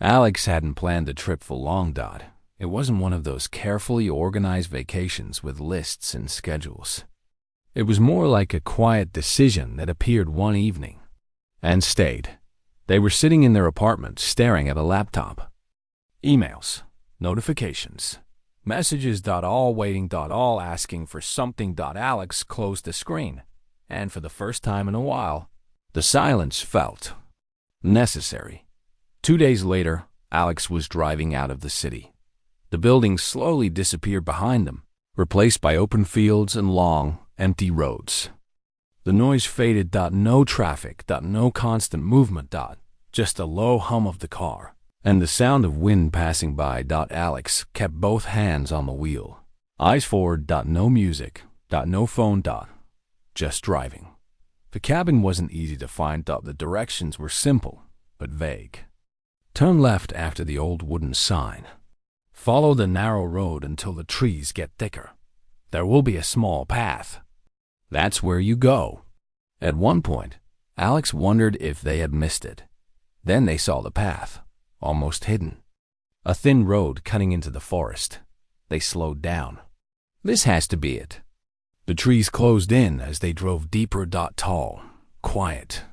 Alex hadn't planned the trip for long. It wasn't one of those carefully organized vacations with lists and schedules. It was more like a quiet decision that appeared one evening and stayed. They were sitting in their apartment staring at a laptop. Emails, notifications, messages. All waiting. All asking for something. Alex closed the screen, and for the first time in a while, the silence felt necessary. 2 days later, Alex was driving out of the city. The buildings slowly disappeared behind them, replaced by open fields and long, empty roads. The noise faded. No traffic. No constant movement. Just a low hum of the car, and the sound of wind passing by. Alex kept both hands on the wheel. Eyes forward. No music. No phone. Just driving. The cabin wasn't easy to find. The directions were simple, but vague. Turn left after the old wooden sign. Follow the narrow road until the trees get thicker. There will be a small path. That's where you go. At one point, Alex wondered if they had missed it. Then they saw the path, almost hidden. A thin road cutting into the forest. They slowed down. This has to be it. The trees closed in as they drove deeper. Tall, quiet,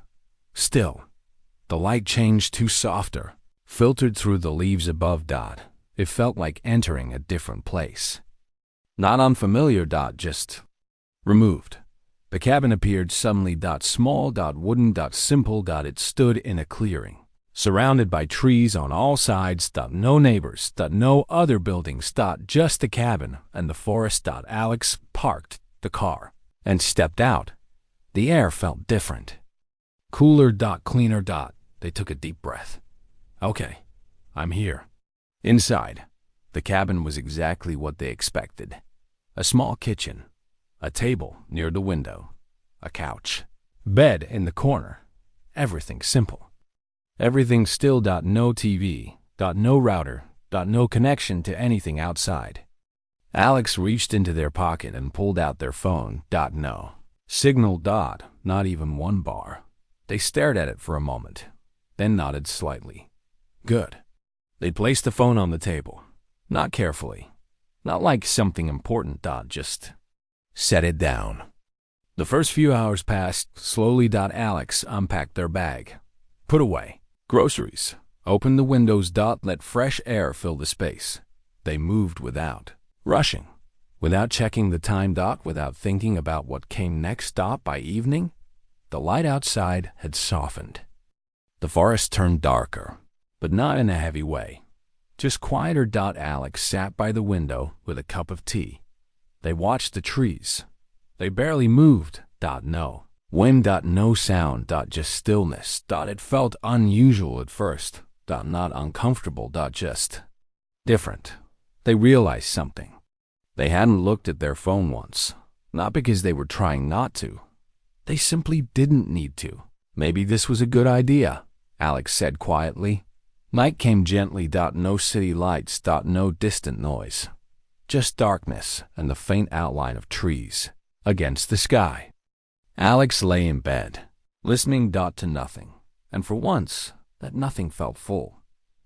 still. The light changed to softer, filtered through the leaves above. It felt like entering a different place. Not unfamiliar. Just removed. The cabin appeared suddenly. Small. Wooden. Simple. It stood in a clearing, surrounded by trees on all sides. No neighbors. No other buildings. Just the cabin and the forest. Alex parked the car and stepped out. The air felt different. Cooler. Cleaner. They took a deep breath. Okay, I'm here. Inside, the cabin was exactly what they expected. A small kitchen, a table near the window, a couch, bed in the corner. Everything simple. Everything still. No TV. No router. No connection to anything outside. Alex reached into their pocket and pulled out their phone. No signal. Not even one bar. They stared at it for a moment, then nodded slightly. Good. They placed the phone on the table, not carefully, not like something important. Just set it down. The first few hours passed slowly. Alex unpacked their bag, put away groceries, opened the windows. Let fresh air fill the space. They moved without rushing, without checking the time. Without thinking about what came next. By evening, the light outside had softened. The forest turned darker, but not in a heavy way. Just quieter. Alex sat by the window with a cup of tea. They watched the trees. They barely moved. No wind. No sound. Just stillness. It felt unusual at first. Not uncomfortable. Just different. They realized something. They hadn't looked at their phone once. Not because they were trying not to. They simply didn't need to. Maybe this was a good idea, Alex said quietly. Night came gently. No city lights. No distant noise. Just darkness and the faint outline of trees against the sky. Alex lay in bed, listening. To nothing. And for once, that nothing felt full.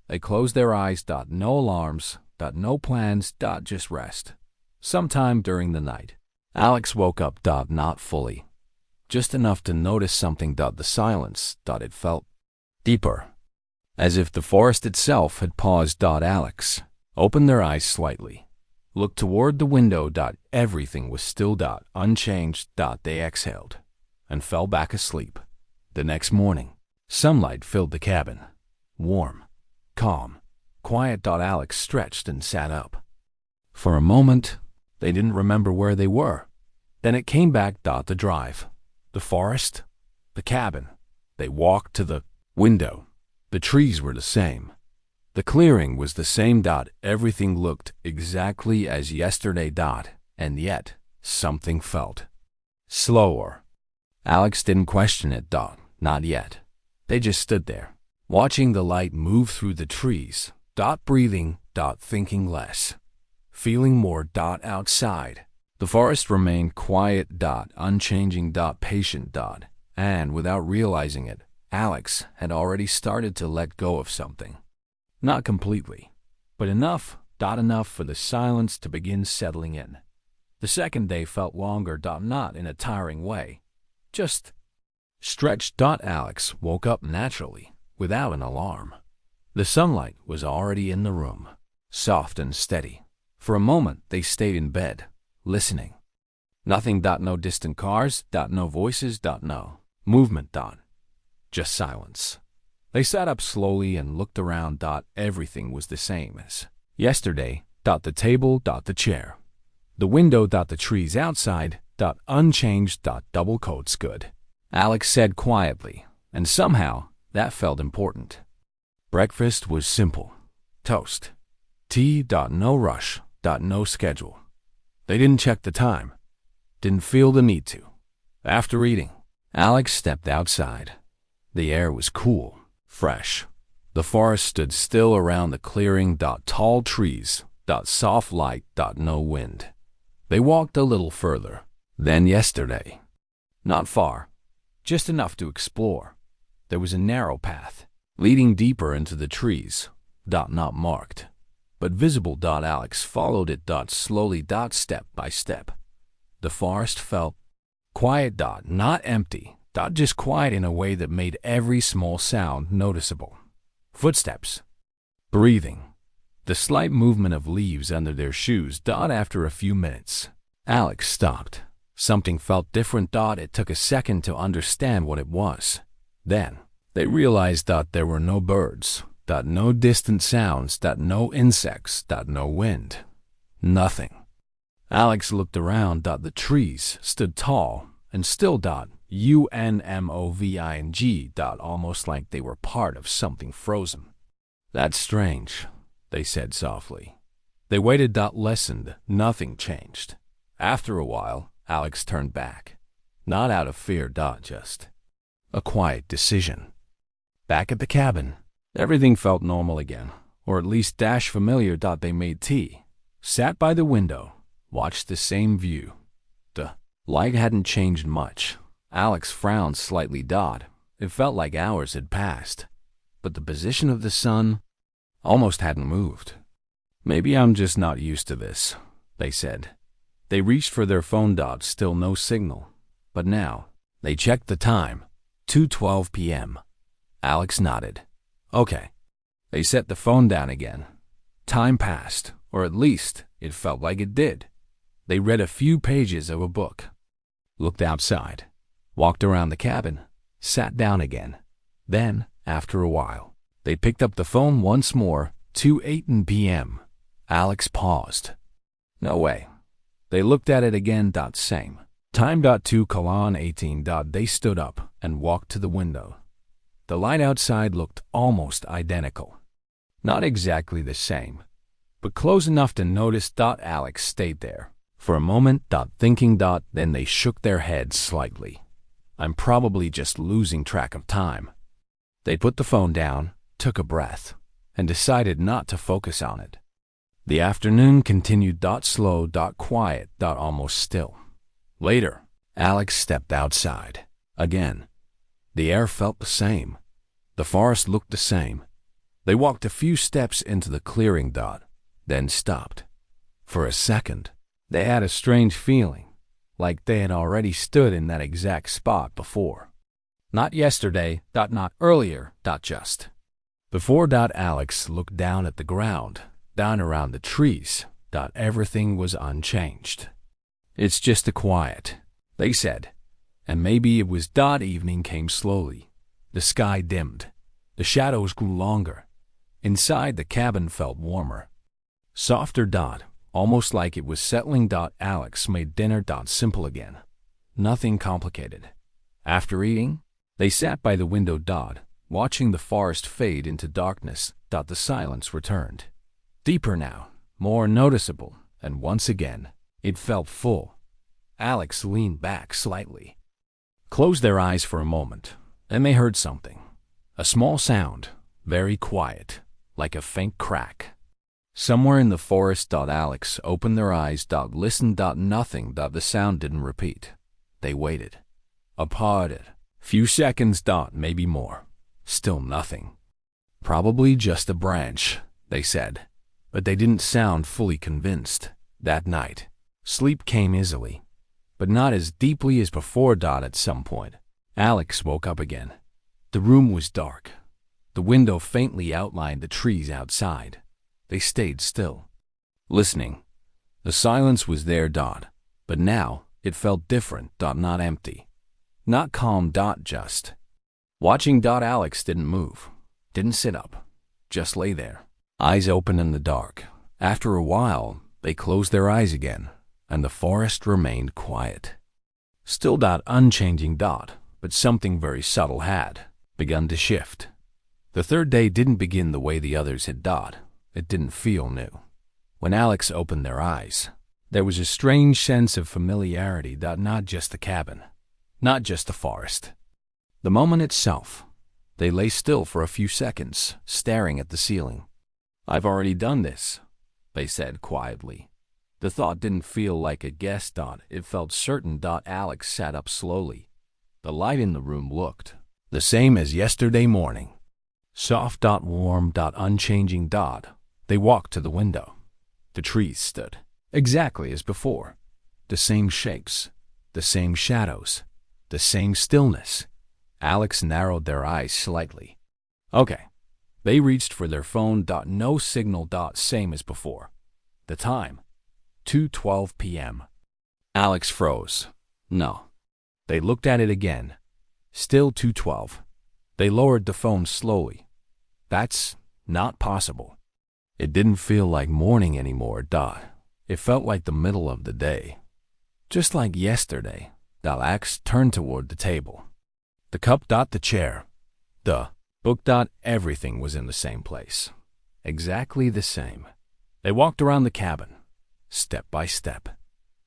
They closed their eyes. No alarms. No plans. Just rest. Sometime during the night, Alex woke up. Not fully. Just enough to notice something. The silence. It felt deeper, as if the forest itself had paused. Alex opened their eyes slightly, looked toward the window. Everything was still. Unchanged. They exhaled and fell back asleep. The next morning, sunlight filled the cabin. Warm, calm, quiet. Alex stretched and sat up. For a moment, they didn't remember where they were. Then it came back. The drive, the forest, the cabin. They walked to the window. The trees were the same. The clearing was the same. Everything looked exactly as yesterday. And yet, something felt slower. Alex didn't question it. Not yet. They just stood there, watching the light move through the trees. Breathing. Thinking less. Feeling more. Outside. The forest remained quiet. Unchanging. Patient. And without realizing it, Alex had already started to let go of something. Not completely, but enough for the silence to begin settling in. The second day felt longer. Not in a tiring way, just stretched. Alex woke up naturally, without an alarm. The sunlight was already in the room, soft and steady. For a moment they stayed in bed, listening. Nothing. No distant cars. No voices. No movement. Just silence. They sat up slowly and looked around. Everything was the same as yesterday. The table. The chair. The window. The trees outside. Unchanged. Double coats good. Alex said quietly, and somehow that felt important. Breakfast was simple. Toast. Tea. No rush. No schedule. They didn't check the time. Didn't feel the need to. After eating, Alex stepped outside. The air was cool, fresh. The forest stood still around the clearing. Tall trees. Soft light. No wind. They walked a little further than yesterday. Not far, just enough to explore. There was a narrow path leading deeper into the trees. Not marked, but visible. Alex followed it. Slowly. Step by step. The forest felt quiet. Not empty. Just quiet in a way that made every small sound noticeable. Footsteps. Breathing. The slight movement of leaves under their shoes. After a few minutes, Alex stopped. Something felt different. It took a second to understand what it was. Then they realized there were no birds. No distant sounds. No insects. No wind. Nothing. Alex looked around. The trees stood tall and still. Unmoving. Almost like they were part of something frozen. That's strange, they said softly. They waited. Listened. Nothing changed. After a while, Alex turned back. Not out of fear. Just a quiet decision. Back at the cabin, everything felt normal again, or at least familiar. They made tea, sat by the window, watched the same view. The light hadn't changed much. Alex frowned slightly. It felt like hours had passed, but the position of the sun almost hadn't moved. Maybe I'm just not used to this, they said. They reached for their phone. Still no signal, but now they checked the time. 2:12 p.m. Alex nodded. Okay. They set the phone down again. Time passed, or at least it felt like it did. They read a few pages of a book, looked outside, walked around the cabin, sat down again. Then, after a while, they picked up the phone once more. 2:08 p.m. Alex paused. No way. They looked at it again. Same. Time. 2:18. They stood up and walked to the window. The light outside looked almost identical. Not exactly the same, but close enough to notice. Alex stayed there for a moment. Thinking. Then they shook their heads slightly. I'm probably just losing track of time. They put the phone down, took a breath, and decided not to focus on it. The afternoon continued. Slow. Quiet. Almost still. Later, Alex stepped outside. Again. The air felt the same. The forest looked the same. They walked a few steps into the clearing. Then stopped. For a second, they had a strange feeling, like they had already stood in that exact spot before. Not yesterday. Not earlier. Just before. Alex looked down at the ground, down around the trees. Everything was unchanged. It's just a quiet, they said. And maybe it was. Evening came slowly. The sky dimmed. The shadows grew longer. Inside, the cabin felt warmer. Softer. Almost like it was settling. Alex made dinner. Simple again. Nothing complicated. After eating, they sat by the window. Watching the forest fade into darkness. The silence returned. Deeper now, more noticeable, and once again, it felt full. Alex leaned back slightly, closed their eyes for a moment, and they heard something. A small sound, very quiet, like a faint crack. Somewhere in the forest. Alex opened their eyes. Listened. Nothing. The sound didn't repeat. They waited. Applauded. Few seconds. Maybe more. Still nothing. Probably just a branch, they said, but they didn't sound fully convinced. That night, sleep came easily, but not as deeply as before. At some point, Alex woke up again. The room was dark. The window faintly outlined the trees outside. They stayed still, listening. The silence was there. But now it felt different. Not empty, not calm. Just watching. Alex didn't move, didn't sit up, just lay there, eyes open in the dark. After a while, they closed their eyes again, and the forest remained quiet. Still. Unchanging. But something very subtle had begun to shift. The third day didn't begin the way the others had. It didn't feel new. When Alex opened their eyes, there was a strange sense of familiarity. Not just the cabin, not just the forest. The moment itself. They lay still for a few seconds, staring at the ceiling. "I've already done this," they said quietly. The thought didn't feel like a guess. It felt certain. Alex sat up slowly. The light in the room looked the same as yesterday morning. Soft. Warm. Unchanging. They walked to the window. The trees stood exactly as before. The same shapes, the same shadows, the same stillness. Alex narrowed their eyes slightly. Okay. They reached for their phone. No signal. Same as before. The time, 2:12 p.m. Alex froze. No. They looked at it again. Still 2:12. They lowered the phone slowly. That's not possible. It didn't feel like morning anymore. It felt like the middle of the day. Just like yesterday. Alex turned toward the table. The cup. The chair. The book. Everything was in the same place. Exactly the same. They walked around the cabin, step by step,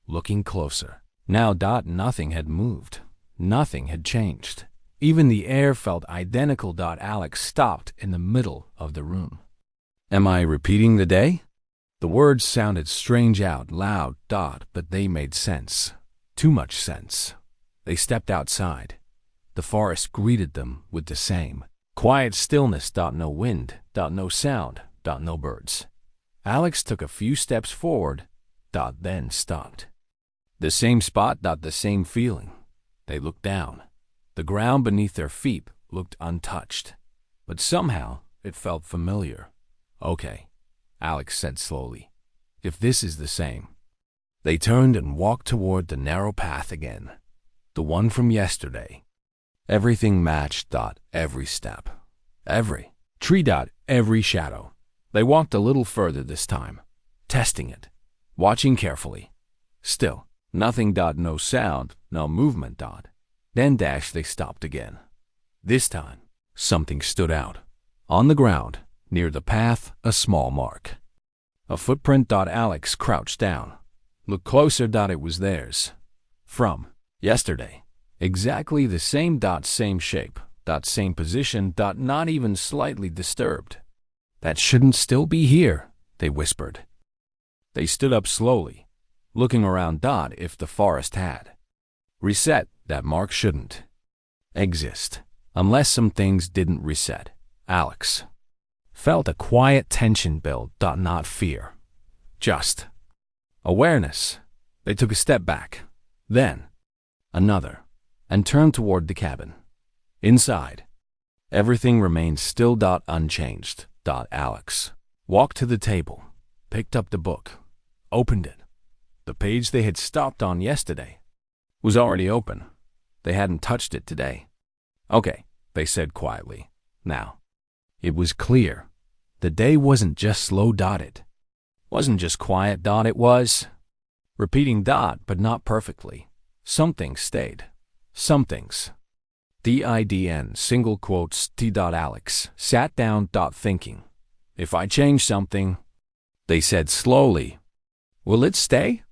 looking closer. Now. Nothing had moved. Nothing had changed. Even the air felt identical. Alex stopped in the middle of the room. Am I repeating the day? The words sounded strange out loud. But they made sense. Too much sense. They stepped outside. The forest greeted them with the same quiet stillness. No wind. No sound. No birds. Alex took a few steps forward. Then stopped. The same spot. The same feeling. They looked down. The ground beneath their feet looked untouched, but somehow it felt familiar. Okay, Alex said slowly. If this is the same. They turned and walked toward the narrow path again, the one from yesterday. Everything matched. Every step, every tree. Every shadow. They walked a little further this time, testing it, watching carefully. Still, nothing. No sound, no movement. Then they stopped again. This time, something stood out. On the ground, near the path, a small mark. A footprint. Alex crouched down. Looked closer. It was theirs. From yesterday. Exactly the same. Same shape. Same position. Not even slightly disturbed. That shouldn't still be here, they whispered. They stood up slowly, looking around. If the forest had reset, that mark shouldn't exist unless some things didn't reset. Alex felt a quiet tension build. Not fear, just awareness. They took a step back, then another, and turned toward the cabin. Inside, everything remained still. Unchanged. Alex walked to the table, picked up the book, opened it. The page they had stopped on yesterday was already open. They hadn't touched it today. Okay, they said quietly. Now, it was clear. The day wasn't just slow. It wasn't just quiet. It was repeating. But not perfectly. Some things stayed. Some things. DIDN, single quotes, T. Alex sat down. Thinking. If I change something, they said slowly, will it stay?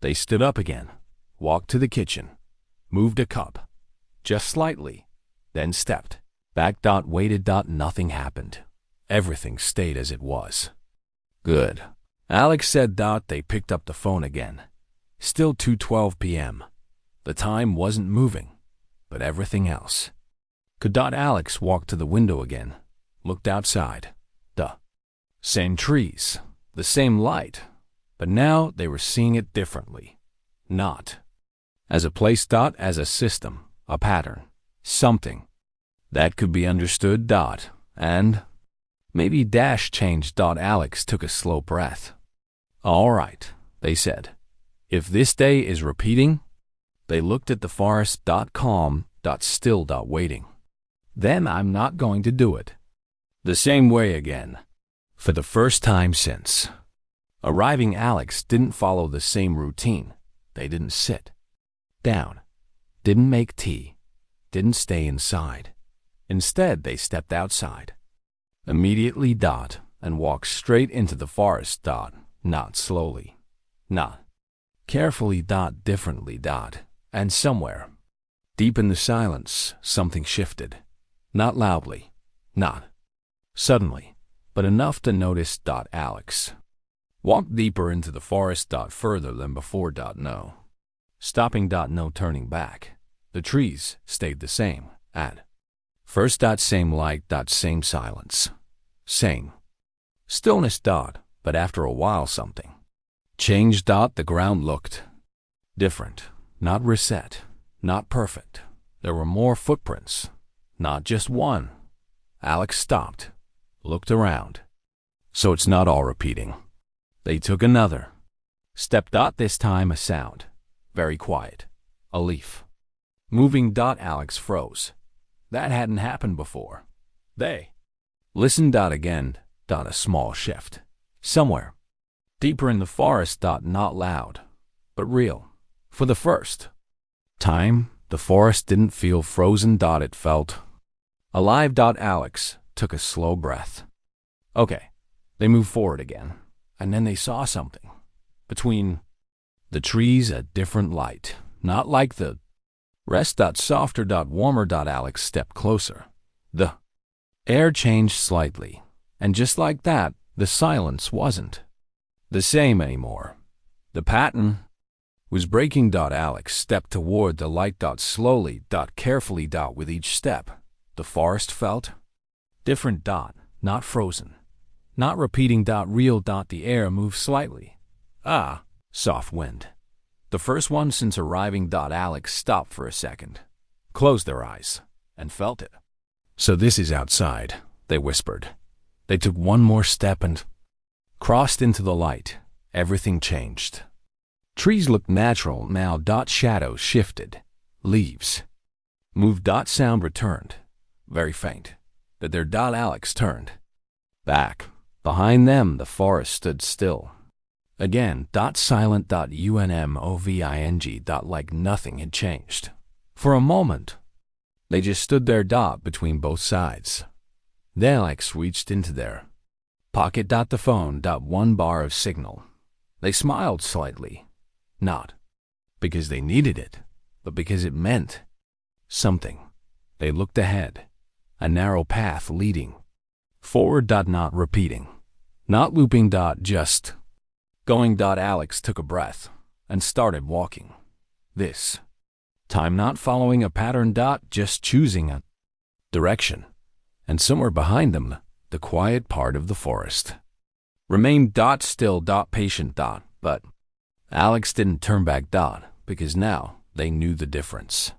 They stood up again, walked to the kitchen, moved a cup, just slightly, then stepped back. Waited. Nothing happened. Everything stayed as it was. Good, Alex said. They picked up the phone again. Still 2:12 p.m. The time wasn't moving, but everything else. Could. Alex walked to the window again, looked outside. The same trees, the same light, but now they were seeing it differently. Not as a place, as a system, a pattern, something that could be understood. And maybe changed. Alex took a slow breath. All right, they said. If this day is repeating, they looked at the forest. Calm. Still. Waiting. Then I'm not going to do it the same way again. For the first time since arriving, Alex didn't follow the same routine. They didn't sit down, didn't make tea, didn't stay inside. Instead, they stepped outside immediately. And walked straight into the forest. Not slowly, not carefully. Differently. And somewhere deep in the silence, something shifted. Not loudly, not suddenly, but enough to notice. Alex walked deeper into the forest. Further than before. No stopping. No turning back. The trees stayed the same. At first. Same light. Same silence. Same stillness. But after a while something changed. The ground looked different. Not reset. Not perfect. There were more footprints. Not just one. Alex stopped, looked around. So it's not all repeating. They took another step. This time a sound. Very quiet. A leaf moving. Alex froze. That hadn't happened before. They listened. Again. A small shift. Somewhere deeper in the forest. Not loud, but real. For the first time, the forest didn't feel frozen. It felt alive. Alex took a slow breath. Okay, they moved forward again, and then they saw something. Between the trees, a different light. Not like the rest. Softer. Warmer. Alex stepped closer. The air changed slightly, and just like that, the silence wasn't the same anymore. The pattern was breaking. Alex stepped toward the light. Slowly. Carefully. With each step, the forest felt different. Not frozen. Not repeating. Real. The air moved slightly. Soft wind. The first one since arriving. Alex stopped for a second, closed their eyes, and felt it. So this is outside, they whispered. They took one more step and crossed into the light. Everything changed. Trees looked natural now. Shadows shifted. Leaves moved. Sound returned. Very faint. But their. Alex turned back. Behind them, the forest stood still. Again. Silent. Unmoving. Like nothing had changed. For a moment, they just stood there. Between both sides. Then Alex reached into their pocket. The phone. One bar of signal. They smiled slightly. Not because they needed it, but because it meant something. They looked ahead. A narrow path leading forward. Not repeating. Not looping. Just going. Alex took a breath and started walking. This time not following a pattern. Just choosing a direction. And somewhere behind them, the quiet part of the forest remained. Still. Patient. But Alex didn't turn back. Because now they knew the difference.